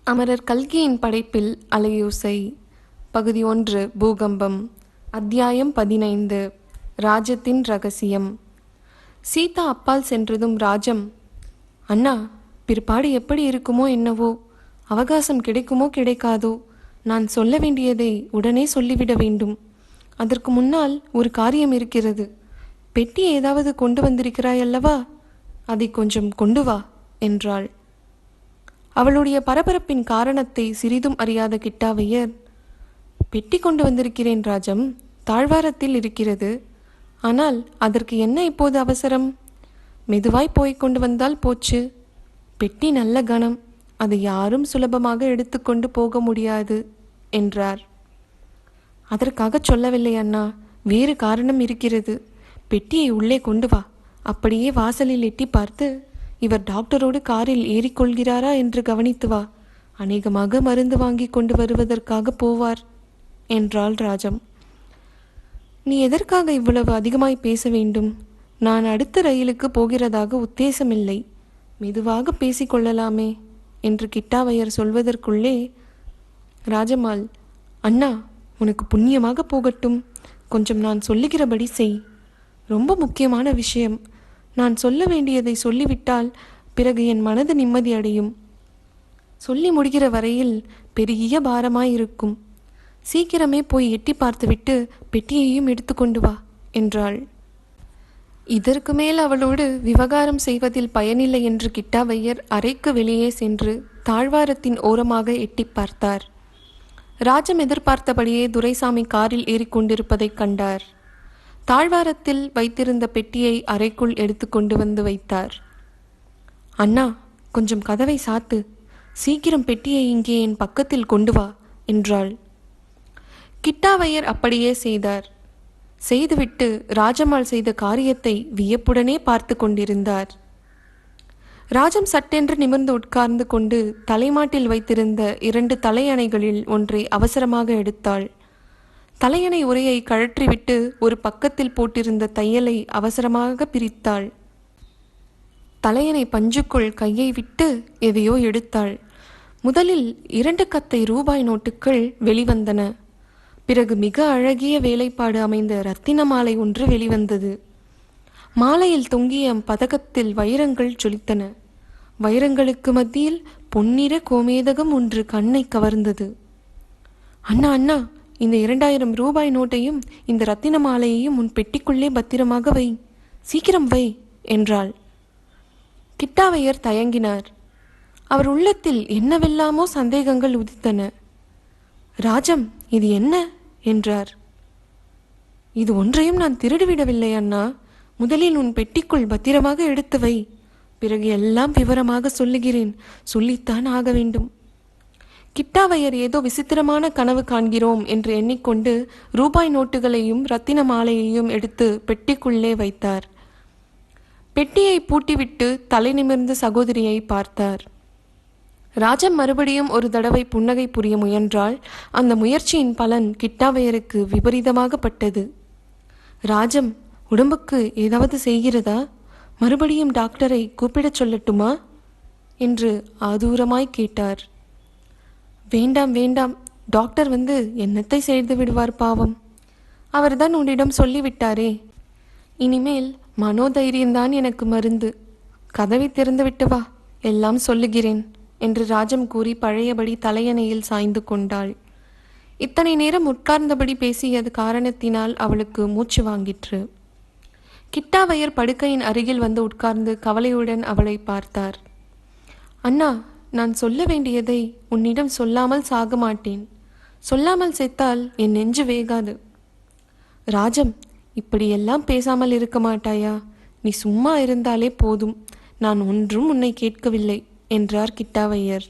அமரர் கல்கியின் படைப்பில் அலையோசை பகுதி 1 பூகம்பம் அத்தியாயம் 15 ராஜத்தின் ரகசியம். சீதா அப்பால் சென்றதும் ராஜம், அண்ணா, பிற்பாடு எப்படி இருக்குமோ என்னவோ, அவகாசம் கிடைக்குமோ கிடைக்காதோ, நான் சொல்ல வேண்டியதை உடனே சொல்லிவிட வேண்டும். அதற்கு முன்னால் ஒரு காரியம் இருக்கிறது. பெட்டி ஏதாவது கொண்டு வந்திருக்கிறாயல்லவா, அதை கொஞ்சம் கொண்டு வா என்றாள். அவளுடைய பரபரப்பின் காரணத்தை சிறிதும் அறியாத கிட்டாவையர், பெட்டி கொண்டு வந்திருக்கிறேன் ராஜம், தாழ்வாரத்தில் இருக்கிறது. ஆனால் அதற்கு என்ன இப்போது அவசரம்? மெதுவாய் போய் கொண்டு வந்தால் போச்சு. பெட்டி நல்ல கனம், அதை யாரும் சுலபமாக எடுத்துக்கொண்டு போக முடியாது என்றார். அதற்காக சொல்லவில்லை அண்ணா, வேறு காரணம் இருக்கிறது. பெட்டியை உள்ளே கொண்டு வா. அப்படியே வாசலில் எட்டி பார்த்து, இவர் டாக்டரோடு காரில் ஏறிக்கொள்கிறாரா என்று கவனித்து வா. அநேகமாக மருந்து வாங்கி கொண்டு வருவதற்காக போவார் என்றாள் ராஜம். நீ எதற்காக இவ்வளவு அதிகமாய் பேச வேண்டும்? நான் அடுத்த ரயிலுக்கு போகிறதாக உத்தேசமில்லை. மெதுவாக பேசிக்கொள்ளலாமே என்று கிட்டாவையர் சொல்வதற்குள்ளே ராஜம்மாள், அண்ணா, உனக்கு புண்ணியமாக போகட்டும். கொஞ்சம் நான் சொல்லுகிறபடி செய். ரொம்ப முக்கியமான விஷயம். நான் சொல்ல வேண்டியதை சொல்லிவிட்டால் பிறகு என் மனது நிம்மதி அடையும். சொல்லி முடிகிற வரையில் பெரிய பாரமாயிருக்கும். சீக்கிரமே போய் எட்டி பார்த்துவிட்டு பெட்டியையும் எடுத்துக்கொண்டு வா என்றாள். இதற்கு மேல் அவளோடு விவகாரம் செய்வதில் பயனில்லை என்று கிட்டாவையர் அறைக்கு வெளியே சென்று தாழ்வாரத்தின் ஓரமாக எட்டி பார்த்தார். ராஜம் எதிர்பார்த்தபடியே துரைசாமி காரில் ஏறிக்கொண்டிருப்பதைக் கண்டார். தாழ்வாரத்தில் வைத்திருந்த பெட்டியை அறைக்குள் எடுத்து கொண்டு வந்து வைத்தார். அண்ணா, கொஞ்சம் கதவை சாத்து. சீக்கிரம் பெட்டியை இங்கே என் பக்கத்தில் கொண்டு வா என்றாள். கிட்டாவையர் அப்படியே செய்தார். செய்துவிட்டு ராஜம்மாள் செய்த காரியத்தை வியப்புடனே பார்த்து கொண்டிருந்தார். ராஜம் சட்டென்று நிமிர்ந்து உட்கார்ந்து கொண்டு தலைமாட்டில் வைத்திருந்த 2 தலையணைகளில் ஒன்றை அவசரமாக எடுத்தாள். தலையணை உரையை கழற்றிவிட்டு ஒரு பக்கத்தில் போட்டிருந்த தையலை அவசரமாக பிரித்தாள். தலையணை பஞ்சுக்குள் கையை விட்டு எதையோ எடுத்தாள். முதலில் 2 கத்தை ரூபாய் நோட்டுகள் வெளிவந்தன. பிறகு மிக அழகிய வேலைப்பாடு அமைந்த இரத்தின மாலை ஒன்று வெளிவந்தது. மாலையில் தொங்கிய பதக்கத்தில் வைரங்கள் ஜொலித்தன. வைரங்களுக்கு மத்தியில் பொன்னிற கோமேதகம் ஒன்று கண்ணை கவர்ந்தது. அண்ணா, அண்ணா, இந்த 2000 ரூபாய் நோட்டையும் இந்த இரத்தின மாலையையும் உன் பெட்டிக்குள்ளே பத்திரமாக வை. சீக்கிரம் வை என்றாள். கிட்டாவையர் தயங்கினார். அவர் உள்ளத்தில் என்னவெல்லாமோ சந்தேகங்கள் உதித்தன. ராஜம், இது என்ன என்றார். இது ஒன்றையும் நான் திருடிவிடவில்லை அண்ணா. முதலில் உன் பெட்டிக்குள் பத்திரமாக எடுத்து வை. பிறகு எல்லாம் விவரமாக சொல்லுகிறேன். சொல்லித்தான் ஆக வேண்டும். கிட்டாவையர் ஏதோ விசித்திரமான கனவு காண்கிறோம் என்று எண்ணிக்கொண்டு ரூபாய் நோட்டுகளையும் இரத்தின மாலையையும் எடுத்து பெட்டிக்குள்ளே வைத்தார். பெட்டியை பூட்டிவிட்டு தலை நிமிர்ந்து சகோதரியை பார்த்தார். ராஜம் மறுபடியும் ஒரு தடவை புன்னகை புரிய முயன்றாள். அந்த முயற்சியின் பலன் கிட்டாவையருக்கு விபரீதமாகப்பட்டது. ராஜம், உடம்புக்கு ஏதாவது செய்கிறதா? மறுபடியும் டாக்டரை கூப்பிடச் சொல்லட்டுமா என்று ஆதூரமாய் கேட்டார். வேண்டாம் வேண்டாம், டாக்டர் வந்து என்னத்தை செய்து விடுவார் பாவம். அவர்தான் உன்னிடம் சொல்லிவிட்டாரே. இனிமேல் மனோதைரியம்தான் எனக்கு மருந்து. கதவை திறந்து விட்டு வா, எல்லாம் சொல்லுகிறேன் என்று ராஜம் கூறி பழையபடி தலையணையில் சாய்ந்து கொண்டாள். இத்தனை நேரம் உட்கார்ந்தபடி பேசியது காரணத்தினால் அவளுக்கு மூச்சு வாங்கிற்று. கிட்டாவையர் படுக்கையின் அருகில் வந்து உட்கார்ந்து கவலையுடன் அவளை பார்த்தார். அண்ணா, நான் சொல்ல வேண்டியதை உன்னிடம் சொல்லாமல் சாக மாட்டேன். சொல்லாமல் செத்தால் என் நெஞ்சு வேகாது. ராஜம், இப்படியெல்லாம் பேசாமல் இருக்க மாட்டாயா? நீ சும்மா இருந்தாலே போதும். நான் ஒன்றும் உன்னை கேட்கவில்லை என்றார் கிட்டாவையர்.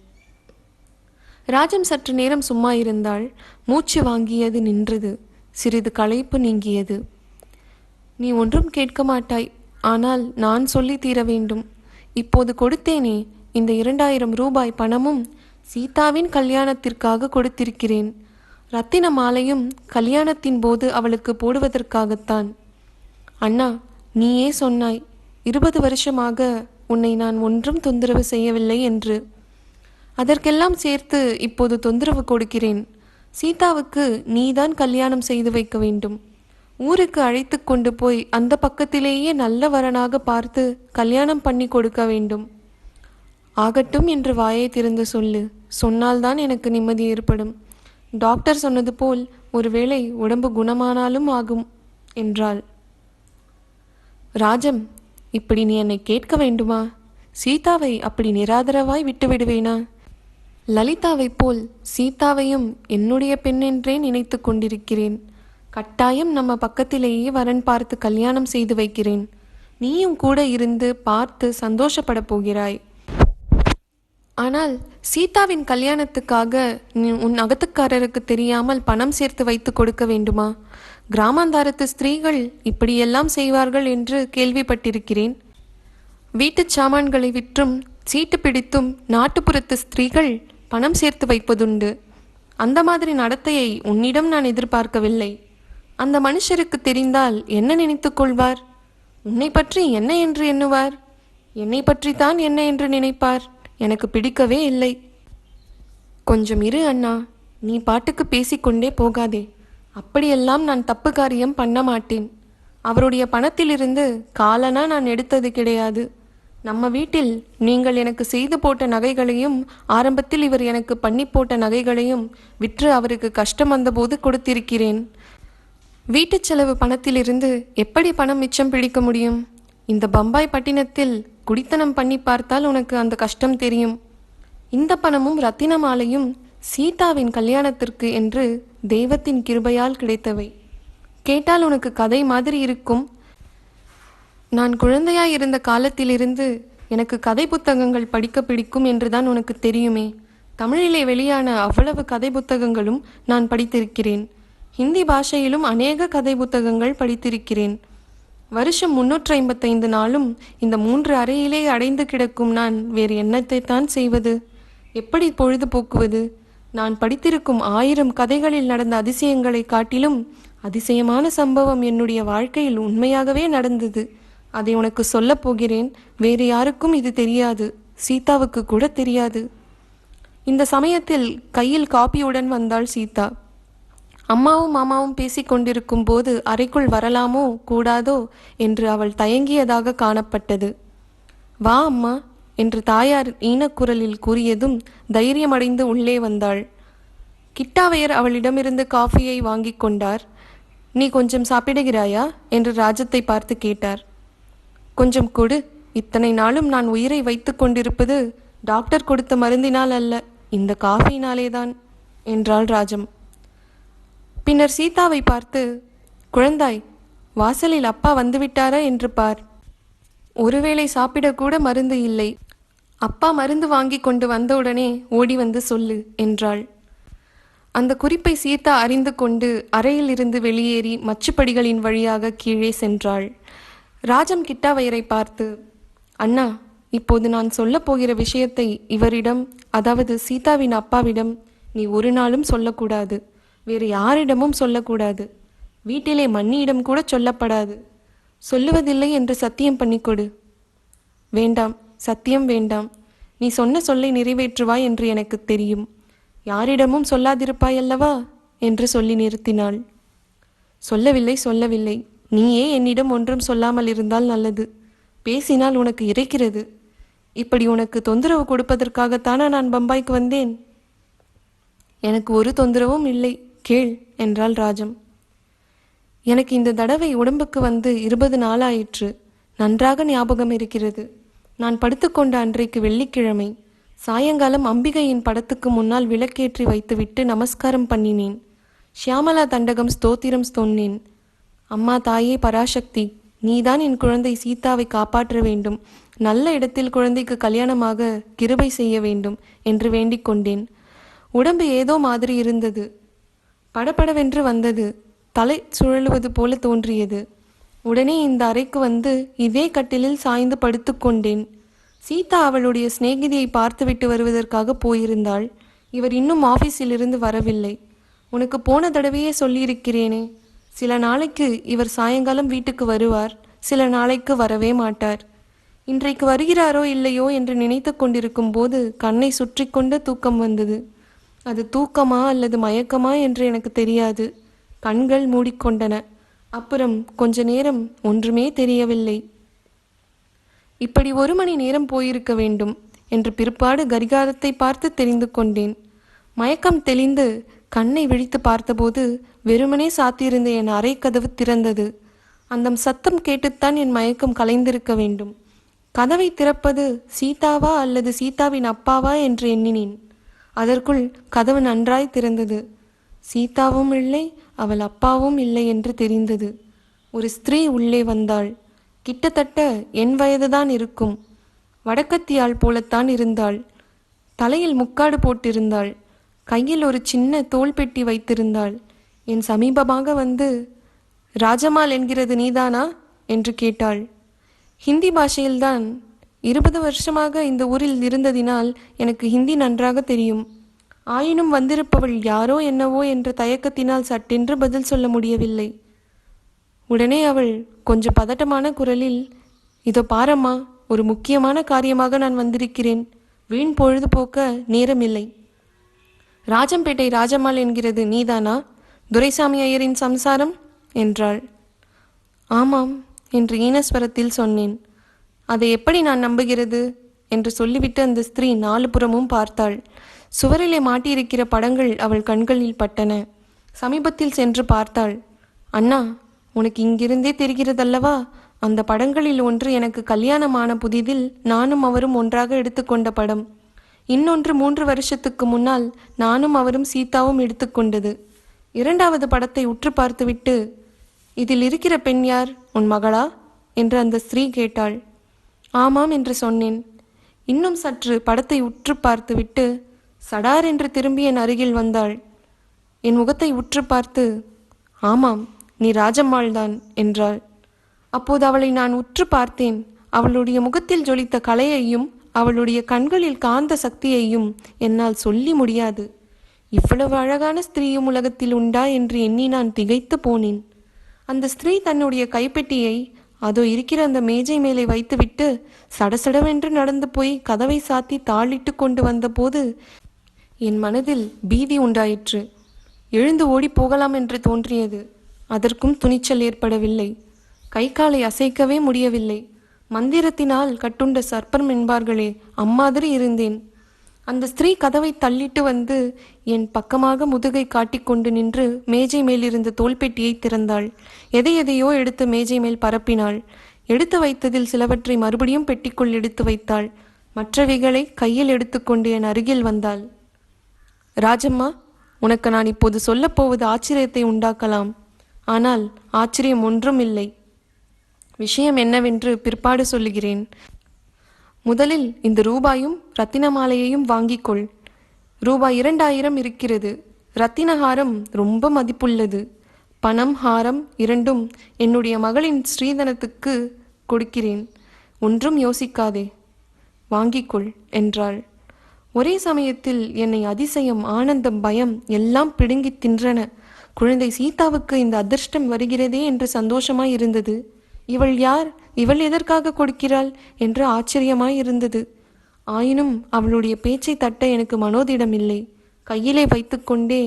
ராஜம் சற்று நேரம் சும்மா இருந்தாள். மூச்சு வாங்கியது நின்றது. சிறிது களைப்பு நீங்கியது. நீ ஒன்றும் கேட்க மாட்டாய். ஆனால் நான் சொல்லி தீர வேண்டும். இப்போது கொடுத்தேனே, இந்த 2000 ரூபாய் பணமும் சீதாவின் கல்யாணத்திற்காக கொடுத்திருக்கிறேன். இரத்தின மாலையும் கல்யாணத்தின் போது அவளுக்கு போடுவதற்காகத்தான். அண்ணா, நீயே சொன்னாய், 20 வருஷமாக உன்னை நான் ஒன்றும் தொந்தரவு செய்யவில்லை என்று. அதற்கெல்லாம் சேர்த்து இப்போது தொந்தரவு கொடுக்கிறேன். சீதாவுக்கு நீதான் கல்யாணம் செய்து வைக்க வேண்டும். ஊருக்கு அழைத்து கொண்டு போய் அந்த பக்கத்திலேயே நல்ல வரனாக பார்த்து கல்யாணம் பண்ணி கொடுக்க வேண்டும். ஆகட்டும் என்று வாயை திறந்து சொல்லு. சொன்னால்தான் எனக்கு நிம்மதி ஏற்படும். டாக்டர் சொன்னது போல் ஒருவேளை உடம்பு குணமானாலும் ஆகும் என்றாள். ராஜம், இப்படி நீ என்னை கேட்க வேண்டுமா? சீதாவை அப்படி நிராதரவாய் விட்டு விடுவேனா? லலிதாவைப் போல் சீதாவையும் என்னுடைய பெண்ணென்றே நினைத்து கொண்டிருக்கிறேன். கட்டாயம் நம்ம பக்கத்திலேயே வரன் பார்த்து கல்யாணம் செய்து வைக்கிறேன். நீயும் கூட இருந்து பார்த்து சந்தோஷப்பட போகிறாய். ஆனால் சீதாவின் கல்யாணத்துக்காக உன் அகத்துக்காரருக்கு தெரியாமல் பணம் சேர்த்து வைத்து கொடுக்க வேண்டுமா? கிராமாந்தாரத்து ஸ்திரீகள் இப்படியெல்லாம் செய்வார்கள் என்று கேள்விப்பட்டிருக்கிறேன். வீட்டுச் சாமான்களை விற்றும் சீட்டு பிடித்தும் நாட்டுப்புறத்து ஸ்திரீகள் பணம் சேர்த்து வைப்பதுண்டு. அந்த மாதிரி நடத்தையை உன்னிடம் நான் எதிர்பார்க்கவில்லை. அந்த மனுஷருக்கு தெரிந்தால் என்ன நினைத்து கொள்வார்? உன்னை பற்றி என்ன என்று எண்ணுவார்? என்னை பற்றித்தான் என்ன என்று நினைப்பார்? எனக்கு பிடிக்கவே இல்லை. கொஞ்சம் இரு அண்ணா, நீ பாட்டுக்கு பேசிக்கொண்டே போகாதே. அப்படியெல்லாம் நான் தப்பு காரியம் பண்ண மாட்டேன். அவருடைய பணத்திலிருந்து காலனா நான் எடுத்தது கிடையாது. நம்ம வீட்டில் நீங்கள் எனக்கு செய்து போட்ட நகைகளையும் ஆரம்பத்தில் இவர் எனக்கு பண்ணி போட்ட நகைகளையும் விற்று அவருக்கு கஷ்டம் வந்தபோது கொடுத்திருக்கிறேன். வீட்டுச் செலவு பணத்திலிருந்து எப்படி பணம் மிச்சம் பிடிக்க முடியும்? இந்த பம்பாய் பட்டினத்தில் குடித்தனம் பண்ணி பார்த்தால் உனக்கு அந்த கஷ்டம் தெரியும். இந்த பணமும் ரத்தின மாலையும் சீதாவின் கல்யாணத்திற்கு என்று தெய்வத்தின் கிருபையால் கிடைத்தவை. கேட்டால் உனக்கு கதை மாதிரி இருக்கும். நான் குழந்தையாய் இருந்த காலத்திலிருந்து எனக்கு கதை புத்தகங்கள் படிக்க பிடிக்கும் என்றுதான் உனக்கு தெரியுமே. தமிழிலே வெளியான அவ்வளவு கதை புத்தகங்களும் நான் படித்திருக்கிறேன். ஹிந்தி பாஷையிலும் அநேக கதை புத்தகங்கள் படித்திருக்கிறேன். வருஷம் 355 நாளும் இந்த 3 அறையிலே அடைந்து கிடக்கும் நான் வேறு என்னத்தை தான் செய்வது? எப்படி பொழுது போக்குவது? நான் படித்திருக்கும் 1000 கதைகளில் நடந்த அதிசயங்களை காட்டிலும் அதிசயமான சம்பவம் என்னுடைய வாழ்க்கையில் உண்மையாகவே நடந்தது. அதை உனக்கு சொல்லப் போகிறேன். வேறு யாருக்கும் இது தெரியாது. சீதாவுக்கு கூட தெரியாது. இந்த சமயத்தில் கையில் காப்பியுடன் வந்தாள் சீதா. அம்மாவும் மாமாவும் பேசிக்கொண்டிருக்கும் போது அறைக்குள் வரலாமோ கூடாதோ என்று அவள் தயங்கியதாக காணப்பட்டது. வா அம்மா என்று தாயார் ஈனக்குரலில் கூறியதும் தைரியமடைந்து உள்ளே வந்தாள். கிட்டாவையர் அவளிடமிருந்து காஃபியை வாங்கி கொண்டார். நீ கொஞ்சம் சாப்பிடுகிறாயா என்று ராஜத்தை பார்த்து கேட்டார். கொஞ்சம் கொடு. இத்தனை நாளும் நான் உயிரை வைத்து கொண்டிருப்பது டாக்டர் கொடுத்த மருந்தினால் அல்ல, இந்த காஃபியினாலேதான் என்றாள் ராஜம். பின்னர் சீதாவை பார்த்து, குழந்தாய், வாசலில் அப்பா வந்துவிட்டாரா என்று பார். ஒருவேளை சாப்பிடக்கூட மருந்து இல்லை. அப்பா மருந்து வாங்கி கொண்டு வந்தவுடனே ஓடி வந்து சொல்லு என்றாள். அந்த குறிப்பை சீதா அறிந்து கொண்டு அறையில் இருந்து வெளியேறி மச்சுப்படிகளின் வழியாக கீழே சென்றாள். ராஜம் கிட்டாவையரை பார்த்து, அண்ணா, இப்போது நான் சொல்லப் போகிற விஷயத்தை இவரிடம், அதாவது சீதாவின் அப்பாவிடம் நீ ஒரு நாளும் சொல்லக்கூடாது. வேறு யாரிடமும் சொல்லக்கூடாது. வீட்டிலே மன்னியிடம் கூட சொல்லப்படாது. சொல்லுவதில்லை என்று சத்தியம் பண்ணிக்கொடு. வேண்டாம், சத்தியம் வேண்டாம். நீ சொன்ன சொல்லை நிறைவேற்றுவாய் என்று எனக்கு தெரியும். யாரிடமும் சொல்லாதிருப்பாய் அல்லவா என்று சொல்லி நிறுத்தினாள். சொல்லவில்லை. நீயே என்னிடம் ஒன்றும் சொல்லாமல் இருந்தால் நல்லது. பேசினால் உனக்கு இறைக்கிறது. இப்படி உனக்கு தொந்தரவு கொடுப்பதற்காகத்தானா நான் பம்பாய்க்கு வந்தேன்? எனக்கு ஒரு தொந்தரவும் இல்லை, கேள் என்றாள் ராஜம். எனக்கு இந்த தடவை உடம்புக்கு வந்து 20 நாளாயிற்று. நன்றாக ஞாபகம் இருக்கிறது. நான் படுத்துக்கொண்ட அன்றைக்கு வெள்ளிக்கிழமை சாயங்காலம் அம்பிகையின் படத்துக்கு முன்னால் விளக்கேற்றி வைத்துவிட்டு நமஸ்காரம் பண்ணினேன். ஷியாமலா தண்டகம் ஸ்தோத்திரம் சொன்னேன். அம்மா தாயே பராசக்தி, நீதான் என் குழந்தை சீதாவை காப்பாற்ற வேண்டும். நல்ல இடத்தில் குழந்தைக்கு கல்யாணமாக கிருபை செய்ய வேண்டும் என்று வேண்டிக் கொண்டேன். உடம்பு ஏதோ மாதிரி இருந்தது. படபடவென்று வந்தது. தலை சுழலுவது போல தோன்றியது. உடனே இந்த அறைக்கு வந்து இதே கட்டிலில் சாய்ந்து படுத்து கொண்டேன். சீதா அவளுடைய சிநேகிதியை பார்த்துவிட்டு வருவதற்காக போயிருந்தாள். இவர் இன்னும் ஆஃபீஸிலிருந்து வரவில்லை. உனக்கு போன தடவையே சொல்லியிருக்கிறேனே, சில நாளைக்கு இவர் சாயங்காலம் வீட்டுக்கு வருவார், சில நாளைக்கு வரவே மாட்டார். இன்றைக்கு வருகிறாரோ இல்லையோ என்று நினைத்து கொண்டிருக்கும் போது கண்ணை சுற்றி கொண்டு தூக்கம் வந்தது. அது தூக்கமா அல்லது மயக்கமா என்று எனக்கு தெரியாது. கண்கள் மூடிக்கொண்டன. அப்புறம் கொஞ்ச நேரம் ஒன்றுமே தெரியவில்லை. இப்படி 1 மணி நேரம் போயிருக்க வேண்டும் என்று பிற்பாடு கடிகாரத்தை பார்த்து தெரிந்து கொண்டேன். மயக்கம் தெளிந்து கண்ணை விழித்து பார்த்தபோது வெறுமனே சாத்தியிருந்த என் அறை கதவு திறந்தது. அந்த சத்தம் கேட்டுத்தான் என் மயக்கம் கலைந்திருக்க வேண்டும். கதவை திறப்பது சீதாவா அல்லது சீதாவின் அப்பாவா என்று எண்ணினேன். அதற்குள் கதவு நன்றாய் திறந்தது. சீதாவும் இல்லை, அவள் அப்பாவும் இல்லை என்று தெரிந்தது. ஒரு ஸ்திரீ உள்ளே வந்தாள். கிட்டத்தட்ட என் வயதுதான் இருக்கும். வடக்கத்தியாள் போலத்தான் இருந்தாள். தலையில் முக்காடு போட்டிருந்தாள். கையில் ஒரு சின்ன தோல் பெட்டி வைத்திருந்தாள். என் சமீபமாக வந்து, ராஜம்மாள் என்கிறது நீதானா என்று கேட்டாள். ஹிந்தி பாஷையில்தான். 20 வருஷமாக இந்த ஊரில் இருந்ததினால் எனக்கு ஹிந்தி நன்றாக தெரியும். ஆயினும் வந்திருப்பவள் யாரோ என்னவோ என்ற தயக்கத்தினால் சட்டென்று பதில் சொல்ல முடியவில்லை. உடனே அவள் கொஞ்சம் பதட்டமான குரலில், இதோ பாரம்மா, ஒரு முக்கியமான காரியமாக நான் வந்திருக்கிறேன். வீண் பொழுது போக்க நேரமில்லை. ராஜம்பேட்டை ராஜம்மாள் என்கிறது நீதானா? துரைசாமி ஐயரின் சம்சாரம் என்றாள். ஆமாம் என்று ஈனஸ்வரத்தில் சொன்னேன். அதை எப்படி நான் நம்புகிறது என்று சொல்லிவிட்டு அந்த ஸ்திரீ 4 புறமும் பார்த்தாள். சுவரிலே மாட்டியிருக்கிற படங்கள் அவள் கண்களில் பட்டன. சமீபத்தில் சென்று பார்த்தாள். அண்ணா, உனக்கு இங்கிருந்தே தெரிகிறதல்லவா, அந்த படங்களில் ஒன்று எனக்கு கல்யாணமான புதிதில் நானும் அவரும் ஒன்றாக எடுத்துக்கொண்ட படம். இன்னொன்று 3 வருஷத்துக்கு முன்னால் நானும் அவரும் சீதாவும் எடுத்துக்கொண்டது. 2வது படத்தை உற்று பார்த்துவிட்டு, இதில் இருக்கிற பெண் யார், உன் மகளா என்று அந்த ஸ்திரீ கேட்டாள். ஆமாம் என்று சொன்னேன். இன்னும் சற்று படத்தை உற்று பார்த்துவிட்டு சடார் என்று திரும்பி என் அருகில் வந்தாள். என் முகத்தை உற்று பார்த்து, ஆமாம், நீ ராஜம்மாள்தான் என்றாள். அப்போது அவளை நான் உற்று பார்த்தேன். அவளுடைய முகத்தில் ஜொலித்த கலையையும் அவளுடைய கண்களில் காந்த சக்தியையும் என்னால் சொல்லி முடியாது. இவ்வளவு அழகான ஸ்திரீயும் உலகத்தில் உண்டா என்று எண்ணி நான் திகைத்து போனேன். அந்த ஸ்திரீ தன்னுடைய கைப்பெட்டியை அதோ இருக்கிற அந்த மேஜை மேலே வைத்துவிட்டு சடசடவென்று நடந்து போய் கதவை சாத்தி தாளிட்டு கொண்டு வந்தபோது என் மனதில் பீதி உண்டாயிற்று. எழுந்து ஓடி போகலாம் என்று தோன்றியது. அதற்கும் துணிச்சல் ஏற்படவில்லை. கை காலை அசைக்கவே முடியவில்லை. மந்திரத்தினால் கட்டுண்ட சர்ப்பம் என்பார்களே, அம்மாதிரி இருந்தேன். அந்த ஸ்திரீ கதவை தள்ளிட்டு வந்து என் பக்கமாக முதுகை காட்டிக்கொண்டு நின்று மேஜை மேலிருந்த தோல்பெட்டியை திறந்தாள். எதையோ எடுத்து மேஜை மேல் பரப்பினாள். எடுத்து வைத்ததில் சிலவற்றை மறுபடியும் பெட்டிக்குள் எடுத்து வைத்தாள். மற்றவைகளை கையில் எடுத்துக்கொண்டு என் அருகில் வந்தாள். ராஜம்மா, உனக்கு நான் இப்போது சொல்லப்போவது ஆச்சரியத்தை உண்டாக்கலாம். ஆனால் ஆச்சரியம் ஒன்றும் இல்லை. விஷயம் என்னவென்று பிற்பாடு சொல்லுகிறேன். முதலில் இந்த ரூபாயும் ரத்தின மாலையையும் வாங்கிக்கொள். ரூபாய் 2000 இருக்கிறது. ரத்தினஹாரம் ரொம்ப மதிப்புள்ளது. பணம், ஹாரம் இரண்டும் என்னுடைய மகளின் ஸ்ரீதனத்துக்கு கொடுக்கிறேன். ஒன்றும் யோசிக்காதே, வாங்கிக்கொள் என்றாள். ஒரே சமயத்தில் என்னை அதிசயம், ஆனந்தம், பயம் எல்லாம் பிடுங்கி தின்றன. குழந்தை சீதாவுக்கு இந்த அதிர்ஷ்டம் வருகிறதே என்று சந்தோஷமாய் இருந்தது. இவள் யார், இவள் எதற்காக கொடுக்கிறாள் என்று ஆச்சரியமாய் இருந்தது. ஆயினும் அவளுடைய பேச்சை தட்ட எனக்கு மனோதிடமில்லை. கையிலே வைத்துக்கொண்டே,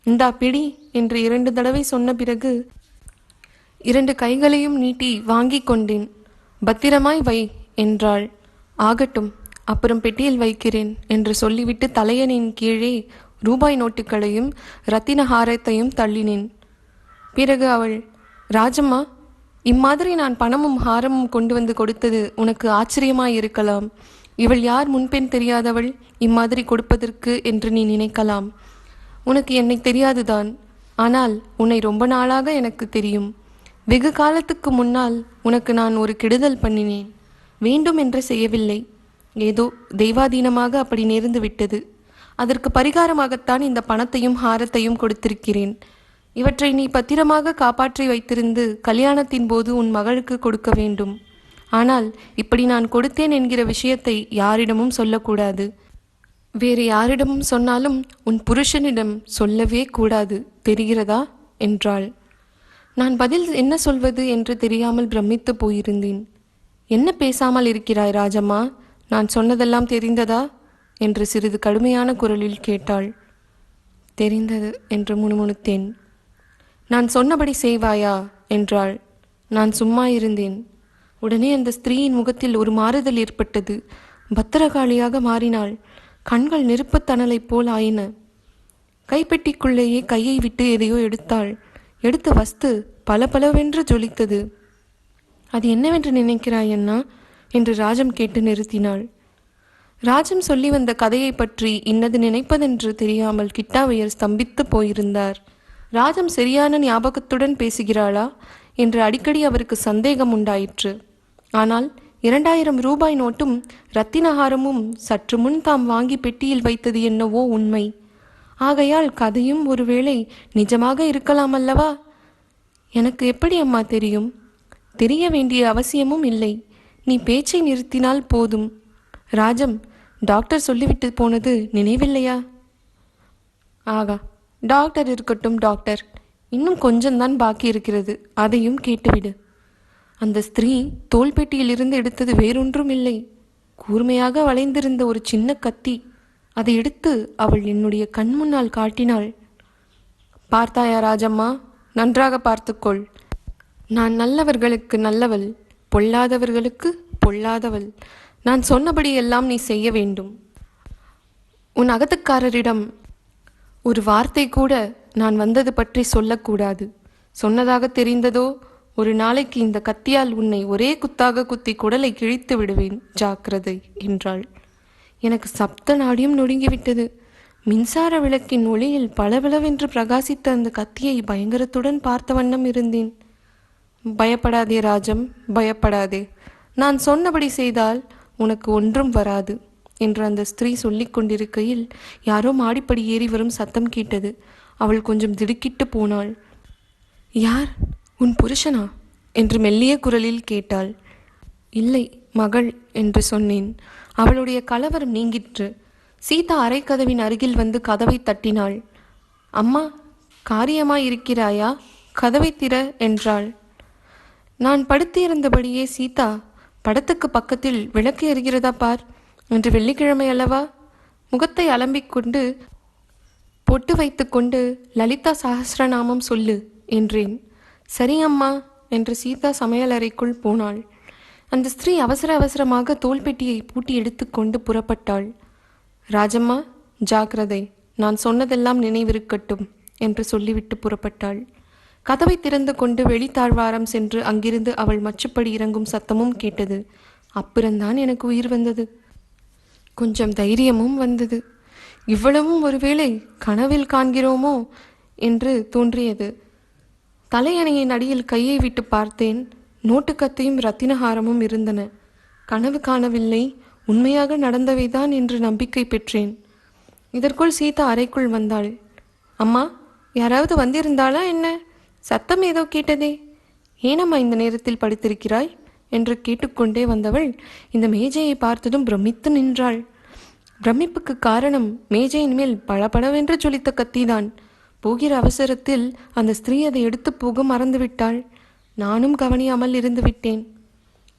இந்தா பிடி என்று 2 தடவை சொன்ன பிறகு 2 கைகளையும் நீட்டி வாங்கி கொண்டேன். பத்திரமாய் வை என்றாள். ஆகட்டும், அப்புறம் பெட்டியில் வைக்கிறேன் என்று சொல்லிவிட்டு தலையணின் கீழே ரூபாய் நோட்டுகளையும் ரத்தின ஹாரத்தையும் தள்ளினேன். பிறகு அவள், ராஜம்மா, இம்மாதிரி நான் பணமும் ஹாரமும் கொண்டு வந்து கொடுத்தது உனக்கு ஆச்சரியமாயிருக்கலாம். இவள் யார், முன்பெண் தெரியாதவள், இம்மாதிரி கொடுப்பதற்கு என்று நீ நினைக்கலாம். உனக்கு என்னை தெரியாதுதான். ஆனால் உன்னை ரொம்ப நாளாக எனக்கு தெரியும். வெகு காலத்துக்கு முன்னால் உனக்கு நான் ஒரு கெடுதல் பண்ணினேன். வேண்டும் என்று செய்யவில்லை. ஏதோ தெய்வாதீனமாக அப்படி நேர்ந்து விட்டது. அதற்கு பரிகாரமாகத்தான் இந்த பணத்தையும் ஹாரத்தையும் கொடுத்திருக்கிறேன். இவற்றை நீ பத்திரமாக காப்பாற்றி வைத்திருந்து கல்யாணத்தின் போது உன் மகளுக்கு கொடுக்க வேண்டும். ஆனால் இப்படி நான் கொடுத்தேன் என்கிற விஷயத்தை யாரிடமும் சொல்லக்கூடாது. வேறு யாரிடமும் சொன்னாலும் உன் புருஷனிடம் சொல்லவே கூடாது, தெரிகிறதா என்றாள். நான் பதில் என்ன சொல்வது என்று தெரியாமல் பிரமித்து போயிருந்தேன். என்ன பேசாமல் இருக்கிறாய் ராஜம்மா? நான் சொன்னதெல்லாம் தெரிந்ததா என்று சிறிது கடுமையான குரலில் கேட்டாள். தெரிந்தது என்று முணுமுணுத்தேன். நான் சொன்னபடி செய்வாயா என்றாள். நான் சும்மா இருந்தேன். உடனே அந்த ஸ்திரீயின் முகத்தில் ஒரு மாறுதல் ஏற்பட்டது. பத்திரகாளியாக மாறினாள். கண்கள் நெருப்புத் தணலைப் போல் ஆயின. கைப்பெட்டிக்குள்ளேயே கையை விட்டு எதையோ எடுத்தாள். எடுத்த வஸ்து பலபலவென்று ஜொலித்தது. அது என்னவென்று நினைக்கிறாய் அண்ணா என்று ராஜம் கேட்டு நிறுத்தினாள். ராஜம் சொல்லி வந்த கதையை பற்றி இன்னது நினைப்பதென்று தெரியாமல் கிட்டாவையர் ஸ்தம்பித்து போயிருந்தார். ராஜம் சரியான ஞாபகத்துடன் பேசுகிறாளா என்று அடிக்கடி அவருக்கு சந்தேகம் உண்டாயிற்று. ஆனால் 2000 ரூபாய் நோட்டும் இரத்தினஹாரமும் சற்று முன் தாம் வாங்கி பெட்டியில் வைத்தது என்னவோ உண்மை. ஆகையால் கதையும் ஒருவேளை நிஜமாக இருக்கலாம் அல்லவா? எனக்கு எப்படி அம்மா தெரியும்? தெரிய வேண்டிய அவசியமும் இல்லை. நீ பேச்சை நிறுத்தினால் போதும். ராஜம், டாக்டர் சொல்லிவிட்டு போனது நினைவில்லையா? ஆகா, டாக்டர் இருக்கட்டும் டாக்டர், இன்னும் கொஞ்சம்தான் பாக்கி இருக்கிறது, அதையும் கேட்டுவிடு. அந்த ஸ்திரீ தோள்பெட்டியிலிருந்து எடுத்தது வேறொன்றும் இல்லை, கூர்மையாக வளைந்திருந்த ஒரு சின்ன கத்தி. அதை எடுத்து அவள் என்னுடைய கண் முன்னால் காட்டினாள். பார்த்தாயா ராஜம்மா? நன்றாக பார்த்துக்கொள். நான் நல்லவர்களுக்கு நல்லவள், பொல்லாதவர்களுக்கு பொல்லாதவள். நான் சொன்னபடி எல்லாம் நீ செய்ய வேண்டும். உன் அகத்துக்காரரிடம் ஒரு வார்த்தை கூட நான் வந்தது பற்றி சொல்லக்கூடாது. சொன்னதாக தெரிந்ததோ ஒரு நாளைக்கு இந்த கத்தியால் உன்னை ஒரே குத்தாக குத்தி குடலை கிழித்து விடுவேன், ஜாக்கிரதை என்றாள். எனக்கு சப்த நாடியும் நொடுங்கிவிட்டது. மின்சார விளக்கின் ஒளியில் பளபளவென்று பிரகாசித்த அந்த கத்தியை பயங்கரத்துடன் பார்த்த வண்ணம் இருந்தேன். பயப்படாதே ராஜம், பயப்படாதே. நான் சொன்னபடி செய்தால் உனக்கு ஒன்றும் வராது என்று அந்த ஸ்திரீ சொல்லிக் கொண்டிருக்கையில் யாரோ மாடிப்படி ஏறி வரும் சத்தம் கேட்டது. அவள் கொஞ்சம் திடுக்கிட்டு போனாள். யார்? உன் புருஷனா என்று மெல்லிய குரலில் கேட்டாள். இல்லை, மகள் என்று சொன்னேன். அவளுடைய கலவரம் நீங்கிற்று. சீதா அரைக்கதவின் அருகில் வந்து கதவை தட்டினாள். அம்மா, காரியமாயிருக்கிறாயா? கதவை திற என்றாள். நான் படுத்திருந்தபடியே சீதா, படத்துக்கு பக்கத்தில் விளக்கு எரிகிறதா பார் என்று வெள்ளிக்கிழமை அல்லவா, முகத்தை அலம்பிக்கொண்டு பொட்டு வைத்து கொண்டு லலிதா சஹஸ்ரநாமம் சொல்லு என்றேன். சரி அம்மா என்று சீதா சமையலறைக்குள் போனாள். அந்த ஸ்திரீ அவசர அவசரமாக தோள்பெட்டியை பூட்டி எடுத்துக்கொண்டு புறப்பட்டாள். ராஜம்மா, ஜாக்கிரதை, நான் சொன்னதெல்லாம் நினைவிருக்கட்டும் என்று சொல்லிவிட்டு புறப்பட்டாள். கதவை திறந்து கொண்டு வெளித்தாழ்வாரம் சென்று அங்கிருந்து அவள் மச்சுப்படி இறங்கும் சத்தமும் கேட்டது. அப்புறம்தான் எனக்கு உயிர் வந்தது. கொஞ்சம் தைரியமும் வந்தது. இவ்வளவும் ஒருவேளை கனவில் காண்கிறோமோ என்று தோன்றியது. தலையணையின் அடியில் கையை விட்டு பார்த்தேன். நோட்டுக்கத்தையும் இரத்தினஹாரமும் இருந்தன. கனவு காணவில்லை, உண்மையாக நடந்தவைதான் என்று நம்பிக்கை பெற்றேன். இதற்குள் சீதா அறைக்குள் வந்தாள். அம்மா, யாராவது வந்திருந்தாளா என்ன? சத்தம் ஏதோ கேட்டதே. ஏனம்மா இந்த நேரத்தில் படுத்திருக்கிறாய் என்று கேட்டுக்கொண்டே வந்தவள் இந்த மேஜையை பார்த்ததும் பிரமித்து நின்றாள். பிரமிப்புக்கு காரணம் மேஜையின் மேல் பளபளவென்று ஜொலித்த கத்திதான். போகிற அவசரத்தில் அந்த ஸ்திரீ அதை எடுத்து போக மறந்துவிட்டாள். நானும் கவனியாமல் இருந்து விட்டேன்.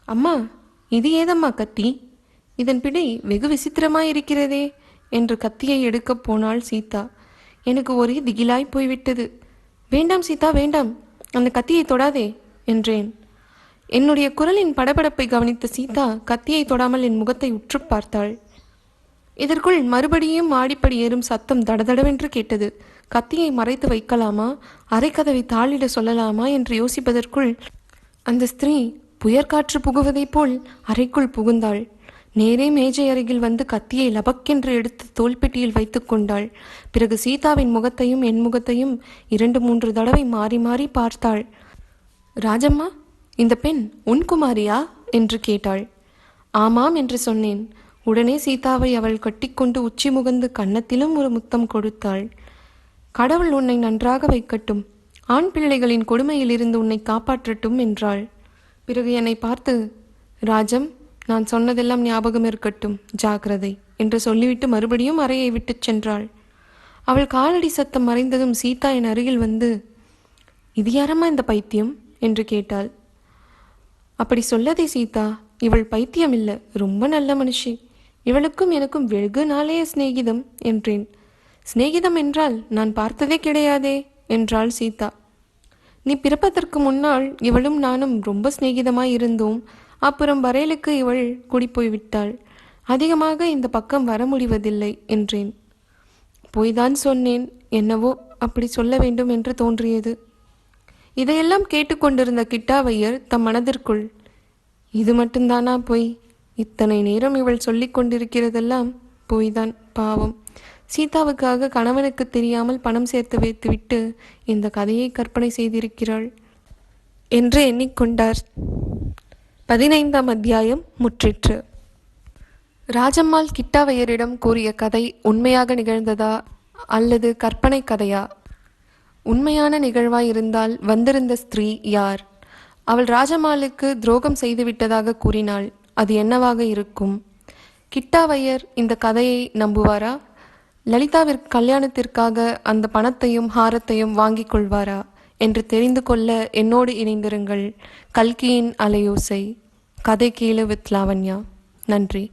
அம்மா, இது ஏதம்மா கத்தி? இதன் பிடி வெகு விசித்திரமாயிருக்கிறதே என்று கத்தியை எடுக்கப் போனாள் சீதா. எனக்கு ஒரே திகிலாய் போய்விட்டது. வேண்டாம் சீதா, வேண்டாம், அந்த கத்தியை தொடாதே என்றேன். என்னுடைய குரலின் படபடப்பை கவனித்த சீதா கத்தியை தொடாமல் என் முகத்தை உற்று பார்த்தாள். இதற்குள் மறுபடியும் மாடிப்படி ஏறும் சத்தம் தடதடவென்று கேட்டது. கத்தியை மறைத்து வைக்கலாமா, அரைக்கதவை தாளிட சொல்லலாமா என்று யோசிப்பதற்குள் அந்த ஸ்திரீ புயற்காற்று புகுவதைப் போல் அறைக்குள் புகுந்தாள். நேரே மேஜை அருகில் வந்து கத்தியை லபக்கென்று எடுத்து தோள்பெட்டியில் வைத்து கொண்டாள். பிறகு சீதாவின் முகத்தையும் என் முகத்தையும் 2-3 தடவை மாறி மாறி பார்த்தாள். ராஜம்மா, இந்த பெண் உன் குமாரியா என்று கேட்டாள். ஆமாம் என்று சொன்னேன். உடனே சீதாவை அவள் கட்டிக்கொண்டு உச்சி முகந்து கன்னத்திலும் ஒரு முத்தம் கொடுத்தாள். கடவுள் உன்னை நன்றாக வைக்கட்டும், ஆண் பிள்ளைகளின் கொடுமையிலிருந்து உன்னை காப்பாற்றட்டும் என்றாள். பிறகு என்னை பார்த்து, ராஜம், நான் சொன்னதெல்லாம் ஞாபகம் இருக்கட்டும், ஜாக்கிரதை என்று சொல்லிவிட்டு மறுபடியும் அறையை விட்டுச் சென்றாள். அவள் காலடி சத்தம் மறைந்ததும் சீதா என் அருகில் வந்து, இது யாரம்மா இந்த பைத்தியம் என்று கேட்டாள். அப்படி சொல்லதே சீதா, இவள் பைத்தியம் இல்லை, ரொம்ப நல்ல மனுஷி. இவளுக்கும் எனக்கும் வெகு நாளைய சிநேகிதம் என்றேன். சிநேகிதம் என்றால் நான் பார்த்ததே கிடையாதே என்றாள் சீதா. நீ பிறப்பதற்கு முன்னால் இவளும் நானும் ரொம்ப சிநேகிதமாய் இருந்தோம். அப்புறம் பரேலுக்கு இவள் குடிப்போய்விட்டாள். அதிகமாக இந்த பக்கம் வர முடிவதில்லை என்றேன். போய்தான் சொன்னேன். என்னவோ அப்படி சொல்ல வேண்டும் என்று தோன்றியது. இதையெல்லாம் கேட்டுக்கொண்டிருந்த கிட்டாவையர் தம் மனதிற்குள், இது மட்டும்தானா பொய்? இத்தனை நேரம் இவள் சொல்லிக் கொண்டிருக்கிறதெல்லாம் பொய்தான். பாவம், சீதாவுக்காக கணவனுக்கு தெரியாமல் பணம் சேர்த்து வைத்துவிட்டு இந்த கதையை கற்பனை செய்திருக்கிறாள் என்று எண்ணிக்கொண்டார். 15ஆம் அத்தியாயம் முற்றிற்று. ராஜம்மாள் கிட்டாவையரிடம் கூறிய கதை உண்மையாக நிகழ்ந்ததா அல்லது கற்பனை கதையா? உண்மையான நிகழ்வாய் இருந்தால் வந்திருந்த ஸ்திரீ யார்? அவள் ராஜம்மாளுக்கு துரோகம் செய்துவிட்டதாக கூறினாள். அது என்னவாக இருக்கும்? கிட்டாவையர் இந்த கதையை நம்புவாரா? லலிதாவிற்கு கல்யாணத்திற்காக அந்த பணத்தையும் ஹாரத்தையும் வாங்கிக் கொள்வாரா என்று தெரிந்து கொள்ள என்னோடு இணைந்திருங்கள். கல்கியின் அலையோசை. கதை கேளு வித் லாவண்யா. நன்றி.